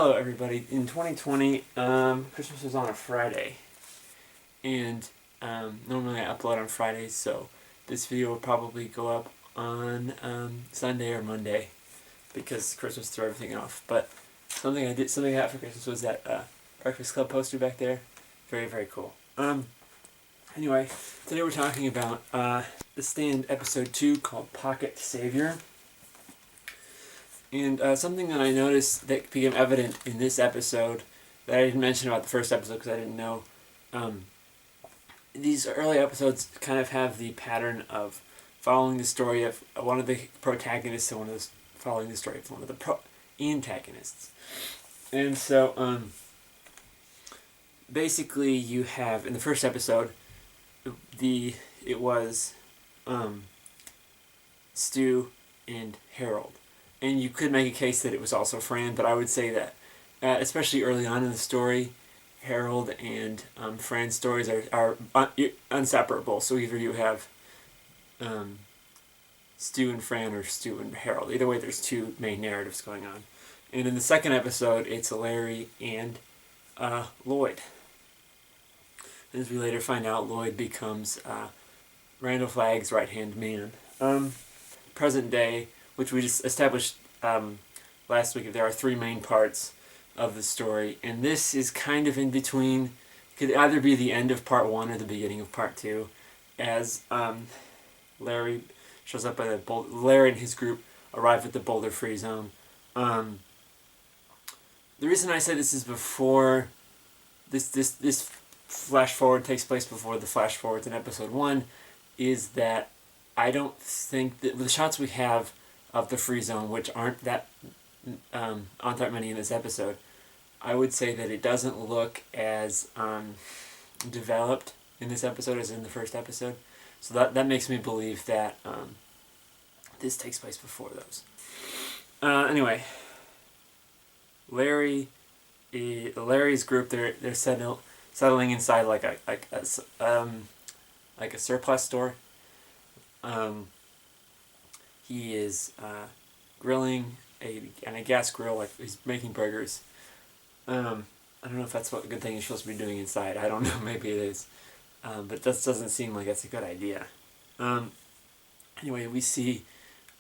Hello everybody. In 2020, Christmas was on a Friday, and normally I upload on Fridays, so this video will probably go up on Sunday or Monday because Christmas threw everything off. But something I got for Christmas was that Breakfast Club poster back there. Very, very cool. Anyway, today we're talking about The Stand episode 2 called Pocket Savior. And something that I noticed that became evident in this episode that I didn't mention about the first episode because I didn't know. These early episodes kind of have the pattern of following the story of one of the protagonists and following the story of one of the antagonists. And so, basically, you have in the first episode, it was Stu and Harold. And you could make a case that it was also Fran, but I would say that, especially early on in the story, Harold and Fran's stories are inseparable. So either you have Stu and Fran or Stu and Harold. Either way, there's two main narratives going on. And in the second episode, it's Larry and Lloyd. And as we later find out, Lloyd becomes Randall Flagg's right-hand man. Present day, which we just established last week, there are three main parts of the story, and this is kind of in between. Could either be the end of part 1 or the beginning of part 2, as Larry shows up at Larry and his group arrive at the Boulder Free Zone. The reason I say this is before this flash forward takes place before the flash forwards in episode 1 is that I don't think that the shots we have of the free zone, which aren't that many in this episode, I would say that it doesn't look as developed in this episode as in the first episode. So that makes me believe that this takes place before those. Anyway, Larry's group, they're settling inside like a surplus store. He is grilling on a gas grill, like he's making burgers. I don't know if that's what a good thing he's supposed to be doing inside. I don't know, maybe it is. But that doesn't seem like that's a good idea. Anyway, we see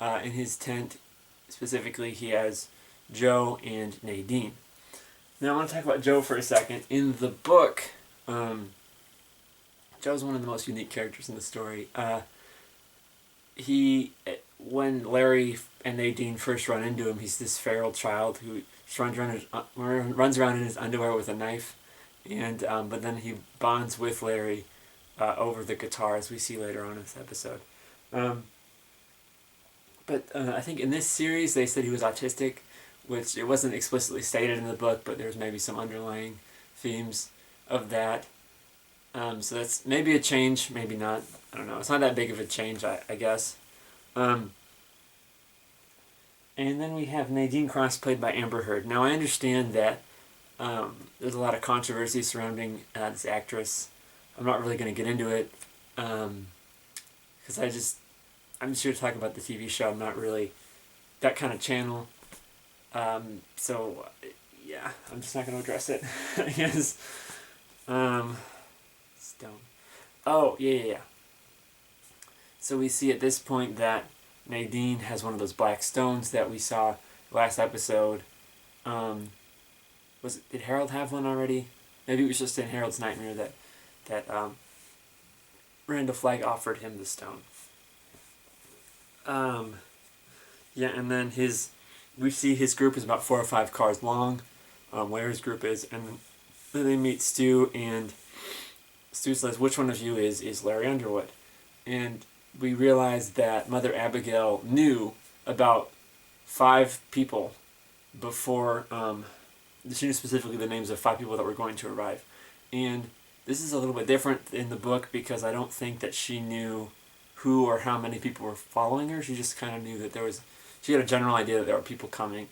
in his tent, specifically, he has Joe and Nadine. Now I want to talk about Joe for a second. In the book, Joe's one of the most unique characters in the story. When Larry and Nadine first run into him, he's this feral child who just runs around in his underwear with a knife, and but then he bonds with Larry over the guitar, as we see later on in this episode. But I think in this series they said he was autistic, which it wasn't explicitly stated in the book, but there's maybe some underlying themes of that. So that's maybe a change, maybe not. I don't know. It's not that big of a change, I guess. And then we have Nadine Cross, played by Amber Heard. Now, I understand that there's a lot of controversy surrounding this actress. I'm not really going to get into it because I'm just here to talk about the TV show. I'm not really that kind of channel. So, yeah, I'm just not going to address it. I guess. Stone. Oh, yeah. So we see at this point that Nadine has one of those black stones that we saw last episode. Did Harold have one already? Maybe it was just in Harold's nightmare that Randall Flagg offered him the stone. Yeah, and then we see his group is about 4 or 5 cars long, where his group is, and then they meet Stu, and Stu says, "Which one of you is Larry Underwood?" And we realize that Mother Abigail knew about 5 people before, she knew specifically the names of 5 people that were going to arrive. And this is a little bit different in the book because I don't think that she knew who or how many people were following her. She just kind of knew that she had a general idea that there were people coming.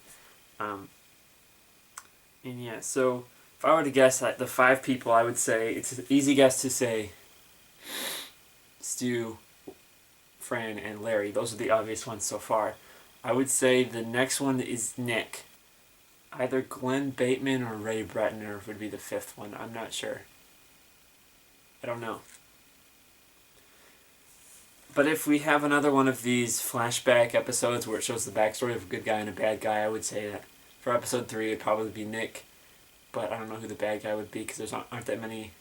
And yeah, so if I were to guess at the 5 people, I would say, it's an easy guess to say Stu, Fran, and Larry. Those are the obvious ones so far. I would say the next one is Nick. either Glenn Bateman or Ray Bretner would be the fifth one. I'm not sure. I don't know. But if we have another one of these flashback episodes where it shows the backstory of a good guy and a bad guy, I would say that for episode 3 it'd probably be Nick. But I don't know who the bad guy would be because there aren't that many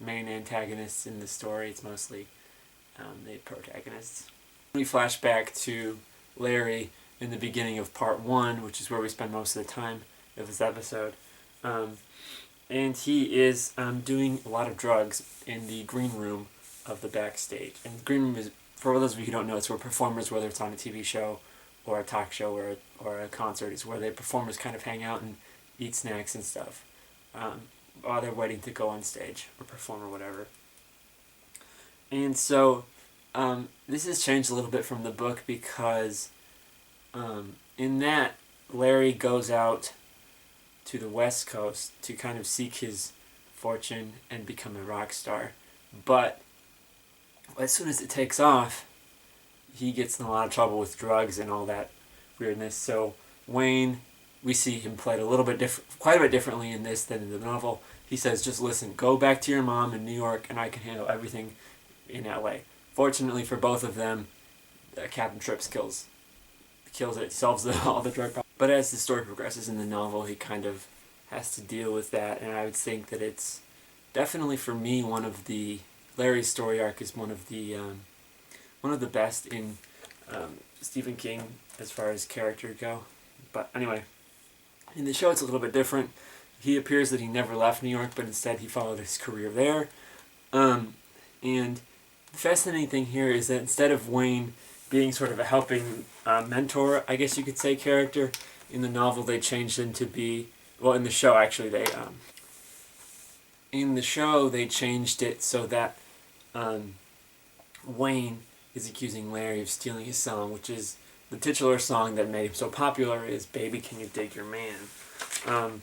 main antagonists in the story. It's mostly the protagonists. We flash back to Larry in the beginning of part 1, which is where we spend most of the time of this episode. And he is doing a lot of drugs in the green room of the backstage. And the green room is, for those of you who don't know, it's where performers, whether it's on a TV show or a talk show or a concert, is where the performers kind of hang out and eat snacks and stuff while they're waiting to go on stage or perform or whatever. And so this has changed a little bit from the book because in that, Larry goes out to the West Coast to kind of seek his fortune and become a rock star. But as soon as it takes off, he gets in a lot of trouble with drugs and all that weirdness. So Wayne, we see him played a little bit quite a bit differently in this than in the novel. He says, just listen, go back to your mom in New York and I can handle everything in LA. Fortunately for both of them, Captain Trips kills it, solves all the drug problems. But as the story progresses in the novel, he kind of has to deal with that, and I would think that it's definitely, for me, Larry's story arc is one of the best in Stephen King as far as character go. But anyway, in the show it's a little bit different. He appears that he never left New York, but instead he followed his career there. And the fascinating thing here is that instead of Wayne being sort of a helping mentor, I guess you could say, character, in the novel they changed him to be, well, in the show actually they changed it so that Wayne is accusing Larry of stealing his song, which is the titular song that made him so popular is Baby Can You Dig Your Man.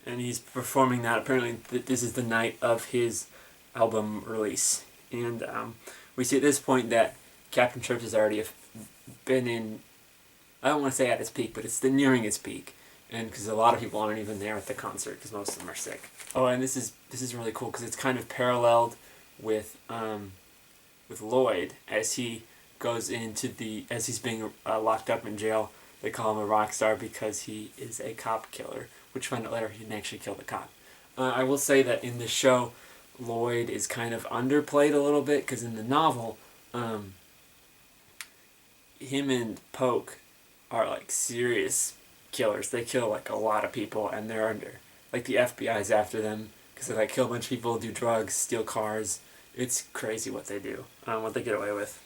And he's performing that. Apparently this is the night of his album release. And we see at this point that Captain Church has already been in, I don't want to say at its peak, but it's nearing its peak. And because a lot of people aren't even there at the concert because most of them are sick. Oh, and this is really cool because it's kind of paralleled with Lloyd as he goes as he's being locked up in jail. They call him a rock star because he is a cop killer, which we find out later he didn't actually kill the cop. I will say that in the show, Lloyd is kind of underplayed a little bit because in the novel, him and Poke are like serious killers. They kill like a lot of people, and they're under, like, the FBI's after them because they like kill a bunch of people, do drugs, steal cars. It's crazy what they do, what they get away with.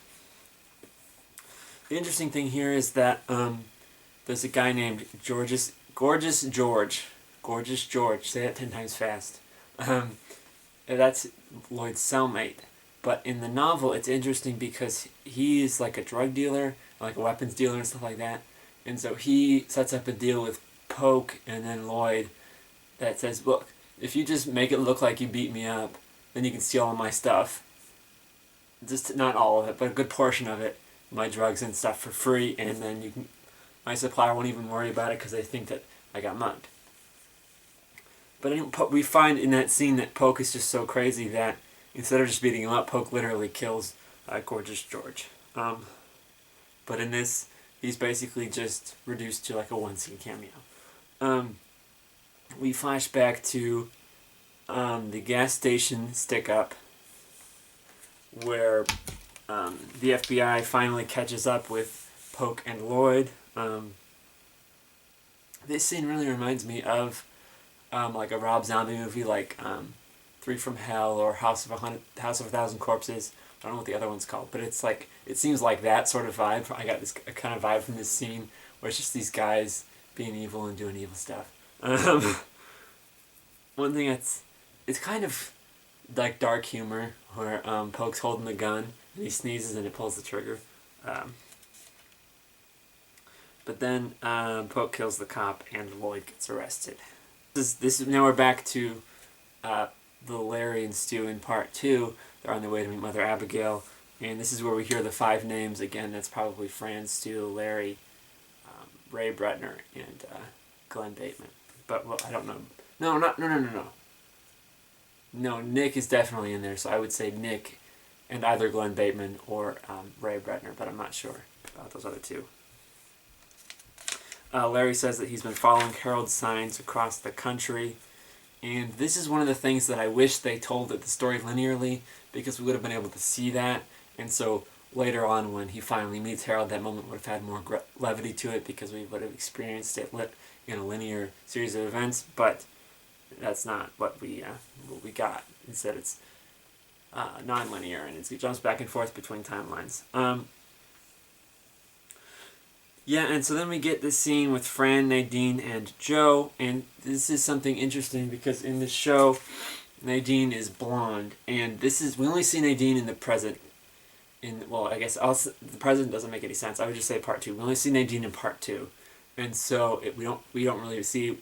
The interesting thing here is that there's a guy named Gorgeous George. Say that 10 times fast. That's Lloyd's cellmate. But in the novel, it's interesting because he's like a drug dealer, like a weapons dealer and stuff like that. And so he sets up a deal with Poke and then Lloyd that says, look, if you just make it look like you beat me up, then you can steal all my stuff. Just not all of it, but a good portion of it, my drugs and stuff, for free, and then my supplier won't even worry about it because they think that I got mugged. But we find in that scene that Poke is just so crazy that instead of just beating him up, Poke literally kills Gorgeous George. But in this, he's basically just reduced to like a one-scene cameo. We flash back to the gas station stick-up where the FBI finally catches up with Poke and Lloyd. This scene really reminds me of like a Rob Zombie movie, like 3 from Hell or House of a Thousand Corpses. I don't know what the other one's called, but it's like, it seems like that sort of vibe. I got a kind of vibe from this scene where it's just these guys being evil and doing evil stuff. One thing it's kind of like dark humor where Poke's holding the gun and he sneezes and it pulls the trigger. But then Poke kills the cop and Lloyd gets arrested. Now we're back to the Larry and Stu in part 2. They're on their way to meet Mother Abigail, and this is where we hear the 5 names again. That's probably Fran, Stu, Larry, Ray Bretner and Glenn Bateman. But, well, I don't know. No. No, Nick is definitely in there, so I would say Nick and either Glenn Bateman or Ray Bretner, but I'm not sure about those other two. Larry says that he's been following Harold's signs across the country, and this is one of the things that I wish they told the story linearly, because we would have been able to see that, and so later on when he finally meets Harold, that moment would have had more levity to it, because we would have experienced it in a linear series of events, but that's not what we got. Instead it's non-linear, and it jumps back and forth between timelines. Yeah, and so then we get this scene with Fran, Nadine, and Joe, and this is something interesting because in the show, Nadine is blonde, and we only see Nadine in the present. I guess the present doesn't make any sense. I would just say part 2. We only see Nadine in part 2, and so we don't really see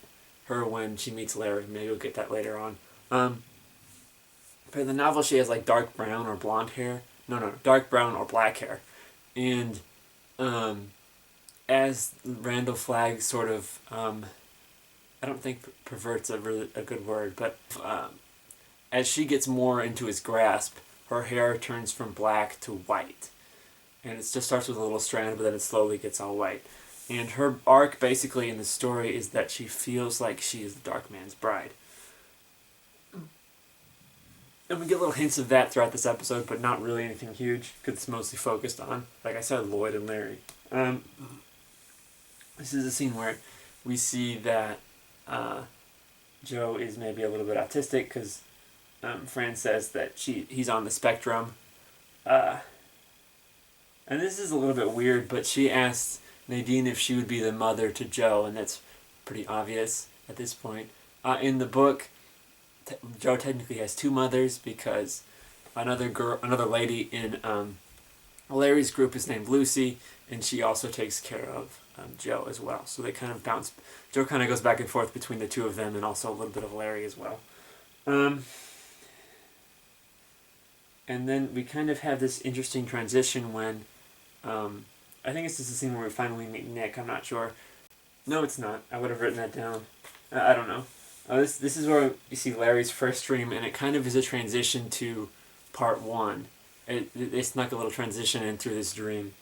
her when she meets Larry. Maybe we'll get that later on. But in the novel, she has like dark brown or blonde hair. No, dark brown or black hair, and as Randall Flagg sort of, I don't think pervert's a good word, but as she gets more into his grasp, her hair turns from black to white. And it just starts with a little strand, but then it slowly gets all white. And her arc basically in the story is that she feels like she is the Dark Man's bride. And we get little hints of that throughout this episode, but not really anything huge, because it's mostly focused on, like I said, Lloyd and Larry. This is a scene where we see that Joe is maybe a little bit autistic, because Fran says that he's on the spectrum. And this is a little bit weird, but she asks Nadine if she would be the mother to Joe, and that's pretty obvious at this point. In the book, Joe technically has 2 mothers, because another lady in Larry's group is named Lucy, and she also takes care of Joe as well. So they kind of bounce. Joe kind of goes back and forth between the 2 of them, and also a little bit of Larry as well. And then we kind of have this interesting transition when, I think it's just the scene where we finally meet Nick. I'm not sure. No, it's not. I would have written that down. I don't know. This is where you see Larry's first dream, and it kind of is a transition to part 1. They snuck a little transition in through this dream.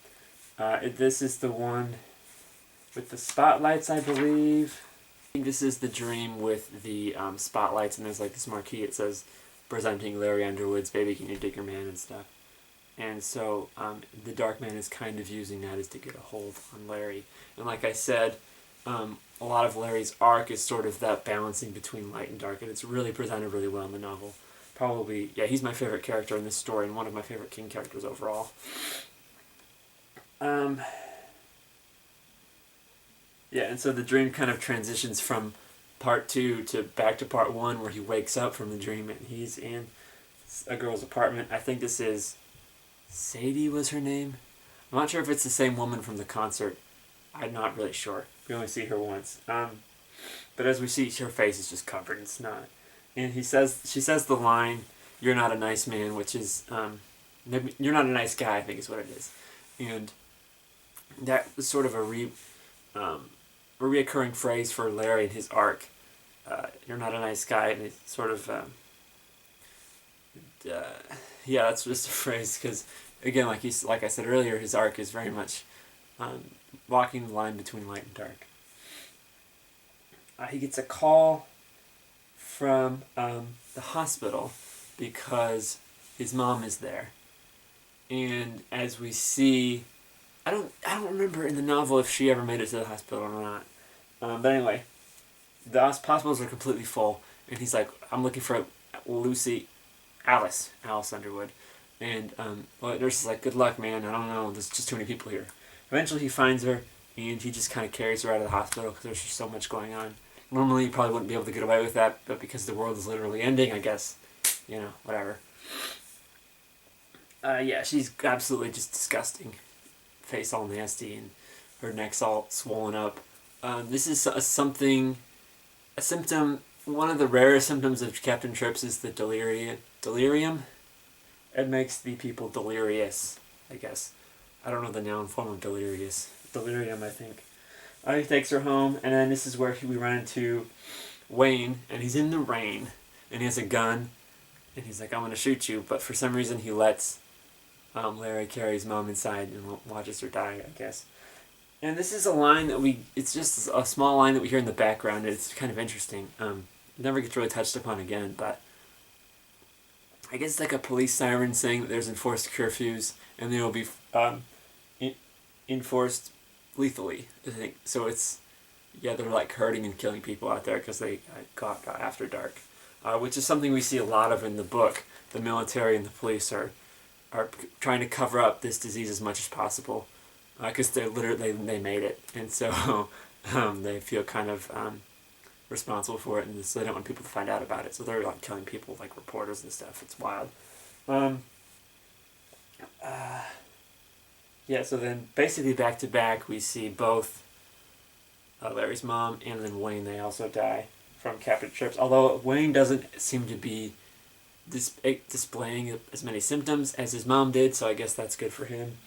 This is the one with the spotlights, I believe. I think this is the dream with the spotlights, and there's like this marquee. It says, presenting Larry Underwood's Baby Can You Dig Your Man and stuff. And so the Dark Man is kind of using that as to get a hold on Larry. And like I said, a lot of Larry's arc is sort of that balancing between light and dark, and it's really presented really well in the novel. Probably, yeah, he's my favorite character in this story, and one of my favorite King characters overall. Yeah, and so the dream kind of transitions from part 2 to back to part 1, where he wakes up from the dream and he's in a girl's apartment. I think this is Sadie was her name. I'm not sure if it's the same woman from the concert. I'm not really sure. We only see her once. But as we see, her face is just covered in snot. And she says the line, "You're not a nice man," which is, "You're not a nice guy," I think is what it is. And that was sort of a reoccurring phrase for Larry and his arc. You're not a nice guy, and it's sort of, yeah, that's just a phrase, because, again, like I said earlier, his arc is very much walking the line between light and dark. He gets a call from the hospital because his mom is there. And as we see, I don't remember in the novel if she ever made it to the hospital or not. But anyway, the hospitals are completely full, and he's like, "I'm looking for Alice Underwood." And the nurse is like, "Good luck, man. I don't know. There's just too many people here." Eventually, he finds her, and he just kind of carries her out of the hospital because there's just so much going on. Normally, you probably wouldn't be able to get away with that, but because the world is literally ending, I guess, whatever. Yeah, she's absolutely just disgusting. Face all nasty, and her neck's all swollen up. This is a symptom. One of the rarest symptoms of Captain Trips is the delirium. It makes the people delirious, I guess. I don't know the noun form of delirious. Delirium, I think. He takes her home, and then this is where we run into Wayne, and he's in the rain, and he has a gun, and he's like, I'm going to shoot you, but for some reason he lets Larry carry his mom inside and watches her die, I guess. And this is a line that it's just a small line that we hear in the background. It's kind of interesting. It never gets really touched upon again, but I guess it's like a police siren saying that there's enforced curfews, and they will be enforced lethally, I think. So it's, they're like hurting and killing people out there because they got after dark, which is something we see a lot of in the book. The military and the police are trying to cover up this disease as much as possible because they made it, and so they feel kind of responsible for it, and so they don't want people to find out about it. So they're like killing people, like reporters and stuff. It's wild. So then basically back to back, we see both Larry's mom and then Wayne. They also die from captured trips. Although Wayne doesn't seem to be displaying as many symptoms as his mom did, so I guess that's good for him.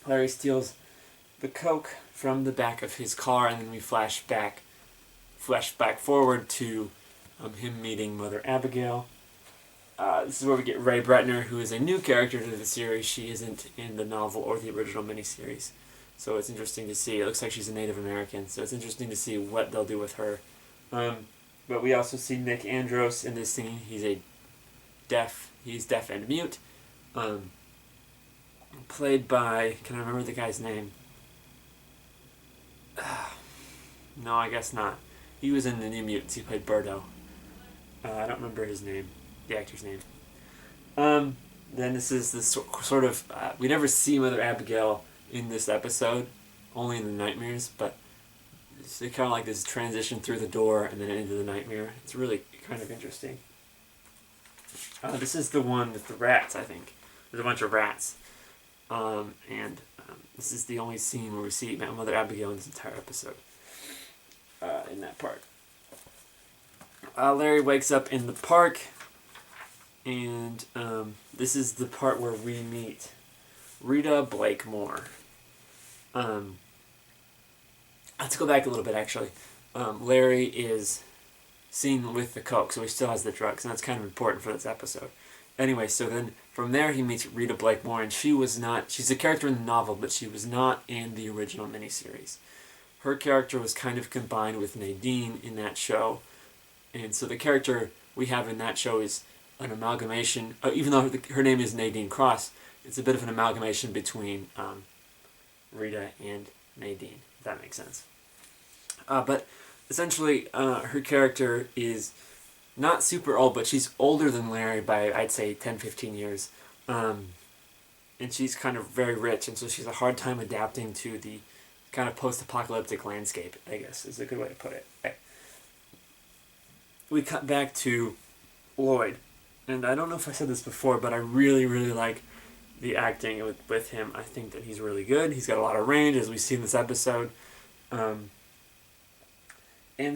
Larry steals the coke from the back of his car, and then we flash back forward to him meeting Mother Abigail. This is where we get Ray Bretner, who is a new character to the series. She isn't in the novel or the original miniseries, so it's interesting to see. It looks like she's a Native American, so it's interesting to see what they'll do with her. But we also see Nick Andros in this scene. He's deaf and mute. Played by, can I remember the guy's name? No, I guess not. He was in the New Mutants. He played Birdo. I don't remember his name, the actor's name. Then this is this sort of, we never see Mother Abigail in this episode, only in the nightmares, but it's kind of like this transition through the door and then into the nightmare. It's really kind of interesting. This is the one with the rats, I think. There's a bunch of rats. This is the only scene where we see Mother Abigail in this entire episode. In that part. Larry wakes up in the park, and this is the part where we meet Rita Blakemore. Let's go back a little bit, actually. Larry is seen with the coke, so he still has the drugs, and that's kind of important for this episode. Anyway, so then from there he meets Rita Blakemore, and she's a character in the novel, but she was not in the original miniseries. Her character was kind of combined with Nadine in that show, and so the character we have in that show is an amalgamation, even though her name is Nadine Cross, it's a bit of an amalgamation between Rita and Nadine, if that makes sense. But essentially, her character is not super old, but she's older than Larry by, I'd say, 10-15 years. And she's kind of very rich, and so she's a hard time adapting to the kind of post-apocalyptic landscape, I guess, is a good way to put it. Okay. We cut back to Lloyd. And I don't know if I said this before, but I really, really like the acting with him. I think that he's really good. He's got a lot of range, as we see in this episode. And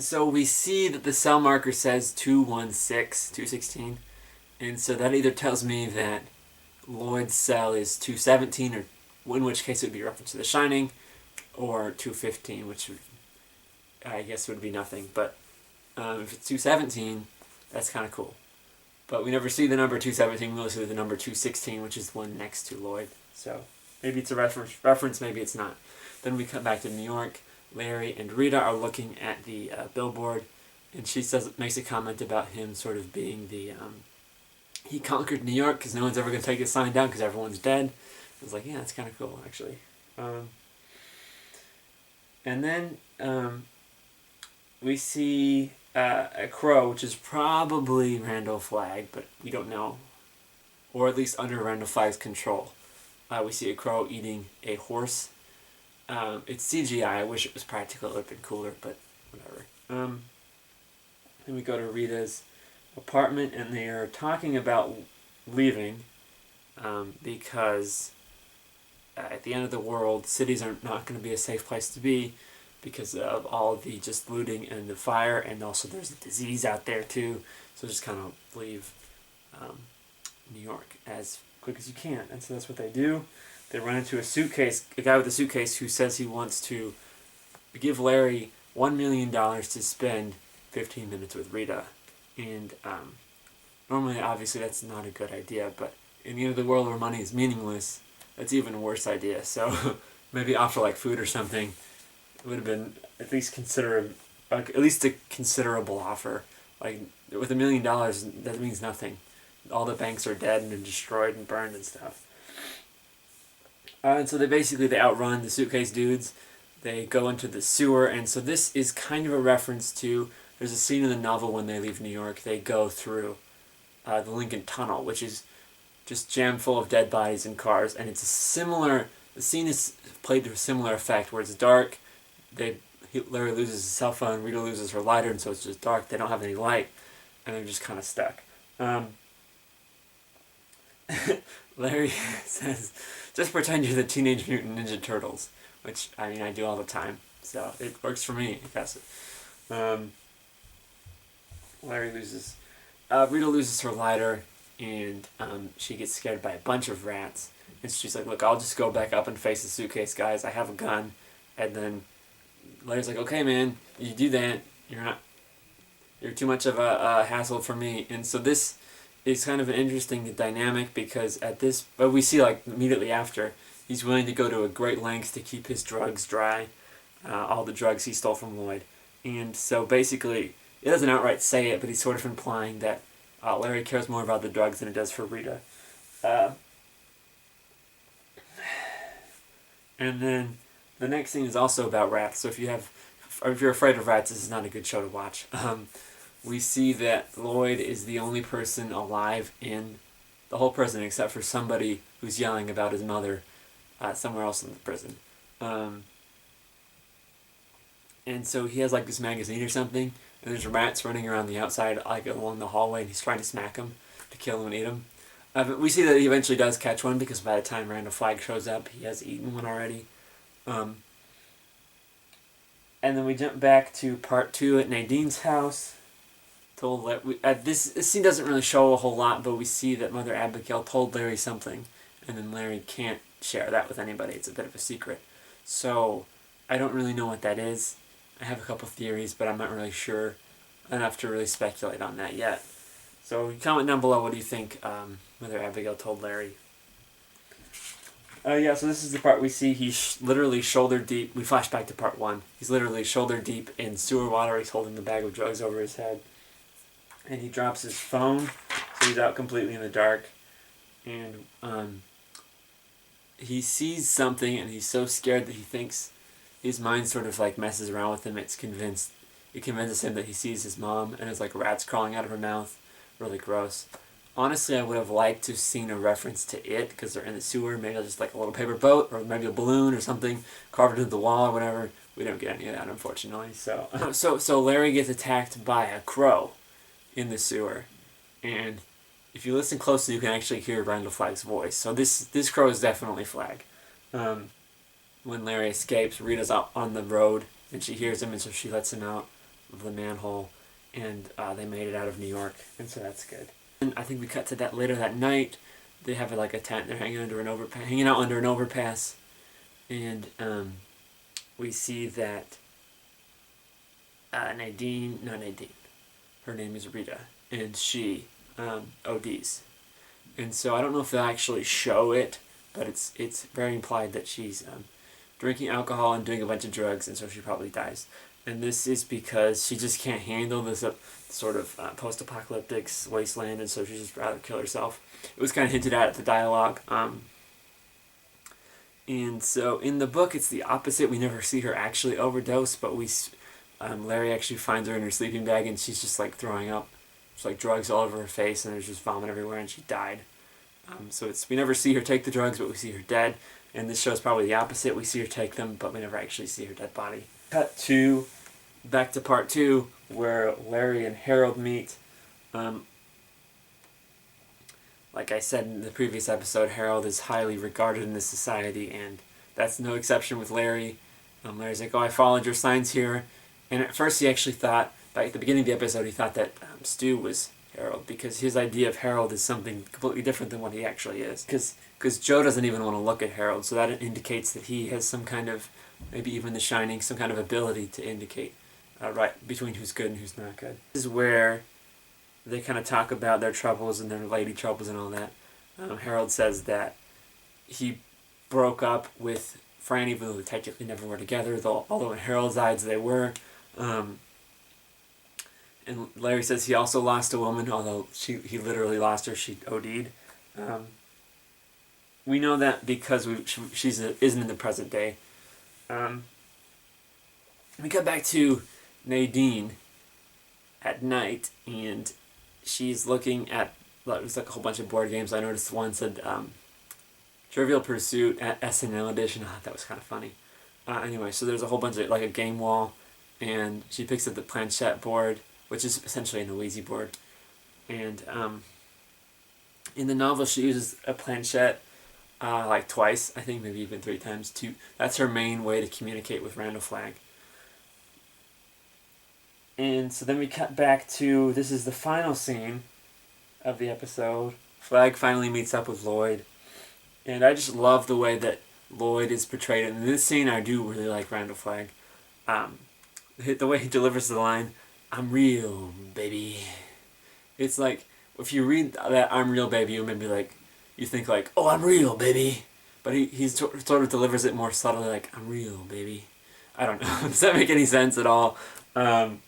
so we see that the cell marker says 216, and so that either tells me that Lloyd's cell is 217, or in which case it would be a reference to The Shining, or 215, which I guess would be nothing. But if it's 217, that's kind of cool. But we never see the number 217, we only see the number 216, which is the one next to Lloyd. So maybe it's a reference, maybe it's not. Then we come back to New York. Larry and Rita are looking at the billboard, and she makes a comment about him sort of being he conquered New York because no one's ever going to take his sign down because everyone's dead. I was like, yeah, that's kind of cool, actually. And then we see a crow, which is probably Randall Flagg, but we don't know, or at least under Randall Flagg's control. We see a crow eating a horse. It's CGI. I wish it was practical. It would have been cooler, but whatever. Then we go to Rita's apartment, and they are talking about leaving because at the end of the world, cities are not going to be a safe place to be because of all the just looting and the fire, and also there's a disease out there too. So just kind of leave New York as quick as you can. And so that's what they do. they run into a guy with a suitcase who says he wants to give Larry $1 million to spend 15 minutes with Rita. And normally, obviously, that's not a good idea, but in the end of the world where money is meaningless, that's even a worse idea. So maybe offer like food or something. It would have been at least a considerable offer. Like with $1 million, that means nothing. All the banks are dead and destroyed and burned and stuff. And so they outrun the suitcase dudes. They go into the sewer, and so this is kind of a reference to, there's a scene in the novel when they leave New York, they go through the Lincoln Tunnel, which is just jammed full of dead bodies and cars, and the scene is played to a similar effect, where it's dark, Larry loses his cell phone, Rita loses her lighter, and so it's just dark, they don't have any light, and they're just kind of stuck. Larry says, just pretend you're the Teenage Mutant Ninja Turtles, which, I mean, I do all the time, so it works for me, I guess. Rita loses her lighter, and she gets scared by a bunch of rats, and she's like, look, I'll just go back up and face the suitcase guys, I have a gun, and then Larry's like, okay man, you do that, you're too much of a hassle for me, and so this is kind of an interesting dynamic, because but we see like immediately after, he's willing to go to a great length to keep his drugs dry, all the drugs he stole from Lloyd, and so basically, he doesn't outright say it, but he's sort of implying that Larry cares more about the drugs than he does for Rita. And then the next scene is also about rats, so if you're afraid of rats, this is not a good show to watch. We see that Lloyd is the only person alive in the whole prison, except for somebody who's yelling about his mother somewhere else in the prison. And so he has like this magazine or something, and there's rats running around the outside, like along the hallway, and he's trying to smack them to kill them and eat them. But we see that he eventually does catch one, because by the time Randall Flagg shows up, he has eaten one already. And then we jump back to part 2 at Nadine's house. This scene doesn't really show a whole lot, but we see that Mother Abigail told Larry something, and then Larry can't share that with anybody. It's a bit of a secret. So I don't really know what that is. I have a couple theories, but I'm not really sure enough to really speculate on that yet. So comment down below, what do you think Mother Abigail told Larry? So this is the part we see he's literally shoulder deep. We flash back to part 1. He's literally shoulder deep in sewer water. He's holding the bag of drugs over his head. And he drops his phone, so he's out completely in the dark. And he sees something, and he's so scared that he thinks his mind sort of like messes around with him. It convinces him that he sees his mom, and there's like rats crawling out of her mouth. Really gross. Honestly, I would have liked to have seen a reference to it, because they're in the sewer. Maybe just like a little paper boat, or maybe a balloon or something carved into the wall or whatever. We don't get any of that, unfortunately. So Larry gets attacked by a crow in the sewer, and if you listen closely, you can actually hear Randall Flagg's voice. So this crow is definitely Flagg. When Larry escapes, Rita's out on the road, and she hears him, and so she lets him out of the manhole, and they made it out of New York, and so that's good. And I think we cut to that later that night. They have like a tent. They're hanging out under an overpass, and we see that her name is Rita, and she ODs. And so I don't know if they'll actually show it, but it's very implied that she's drinking alcohol and doing a bunch of drugs, and so she probably dies. And this is because she just can't handle this sort of post-apocalyptic wasteland, and so she'd just rather kill herself. It was kind of hinted at the dialogue. And so in the book, it's the opposite. We never see her actually overdose, but Larry actually finds her in her sleeping bag, and she's just like throwing up. There's like drugs all over her face, and there's just vomit everywhere, and she died. So we never see her take the drugs, but we see her dead. And this show's probably the opposite. We see her take them, but we never actually see her dead body. Back to part 2, where Larry and Harold meet. Like I said in the previous episode, Harold is highly regarded in this society, and that's no exception with Larry. Larry's like, oh, I followed your signs here. And at first he actually thought, at the beginning of the episode, he thought that Stu was Harold, because his idea of Harold is something completely different than what he actually is. Because Joe doesn't even want to look at Harold, so that indicates that he has some kind of, maybe even The Shining, some kind of ability to indicate right between who's good and who's not good. This is where they kind of talk about their troubles and their lady troubles and all that. Harold says that he broke up with Fran, even though they technically never were together, although in Harold's eyes they were. And Larry says he also lost a woman, although he literally lost her. She OD'd. We know that because she isn't in the present day. We got back to Nadine at night, and she's looking at, it was like a whole bunch of board games. I noticed one said Trivial Pursuit at SNL edition. I thought that was kind of funny. Anyway, so there's a whole bunch of, like a game wall, and she picks up the planchette board, which is essentially an Ouija board. And in the novel, she uses a planchette like twice, I think maybe even 3 times. That's her main way to communicate with Randall Flagg. And so then we cut back to, this is the final scene of the episode. Flagg finally meets up with Lloyd. And I just love the way that Lloyd is portrayed. And in this scene, I do really like Randall Flagg. The way he delivers the line, "I'm real, baby." It's like, if you read that "I'm real, baby," you maybe like, you think like, "Oh, I'm real, baby." But he sort of delivers it more subtly, like, "I'm real, baby." I don't know. Does that make any sense at all? But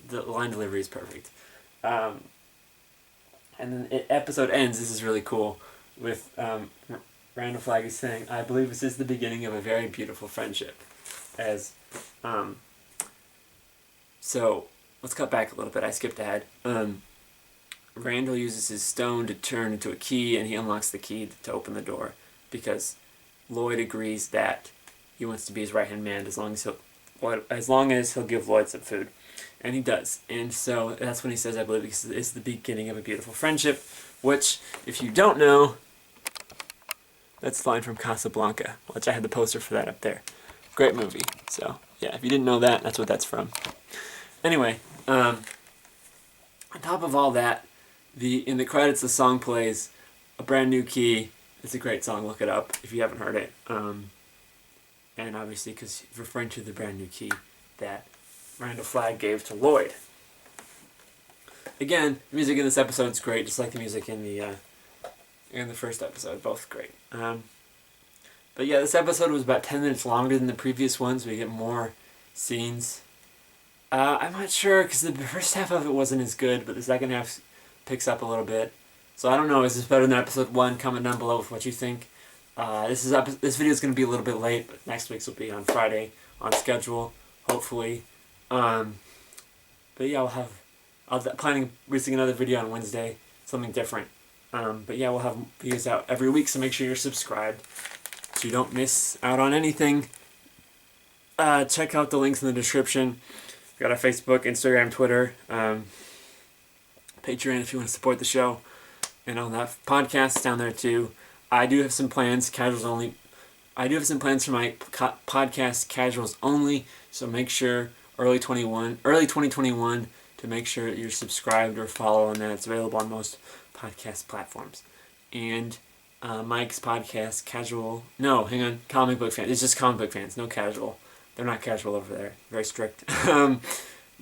the line delivery is perfect. And then the episode ends, this is really cool, with Randall Flagg is saying, "I believe this is the beginning of a very beautiful friendship." So, let's cut back a little bit. I skipped ahead. Randall uses his stone to turn into a key, and he unlocks the key to open the door, because Lloyd agrees that he wants to be his right-hand man as long as he'll give Lloyd some food. And he does. And so that's when he says, "I believe this is the beginning of a beautiful friendship," which, if you don't know, that's the line from Casablanca, which I had the poster for that up there. Great movie. So, yeah, if you didn't know that, that's what that's from. Anyway, on top of all that, in the credits, the song plays "A Brand New Key." It's a great song. Look it up if you haven't heard it. And obviously, because referring to the brand new key that Randall Flagg gave to Lloyd. Again, the music in this episode is great, just like the music in the first episode. Both great. But yeah, this episode was about 10 minutes longer than the previous ones. We get more scenes. I'm not sure, because the first half of it wasn't as good, but the second half picks up a little bit. So I don't know, is this better than episode 1? Comment down below with what you think. This video is going to be a little bit late, but next week's will be on Friday, on schedule, hopefully. But yeah, I'm planning on releasing another video on Wednesday, something different. But yeah, we'll have videos out every week, so make sure you're subscribed so you don't miss out on anything. Check out the links in the description. We've got our Facebook, Instagram, Twitter, Patreon if you want to support the show, and all that. Podcasts down there too. I do have some plans, casuals only. I do have some plans for my podcast, casuals only. So make sure early 2021 to make sure that you're subscribed or follow, and that it's available on most podcast platforms. And Mike's podcast, casual. No, hang on, comic book fans. It's just comic book fans, no casual. They're not casual over there. Very strict.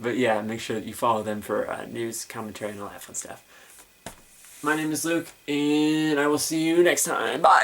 But yeah, make sure that you follow them for news, commentary, and all that fun stuff. My name is Luke, and I will see you next time. Bye!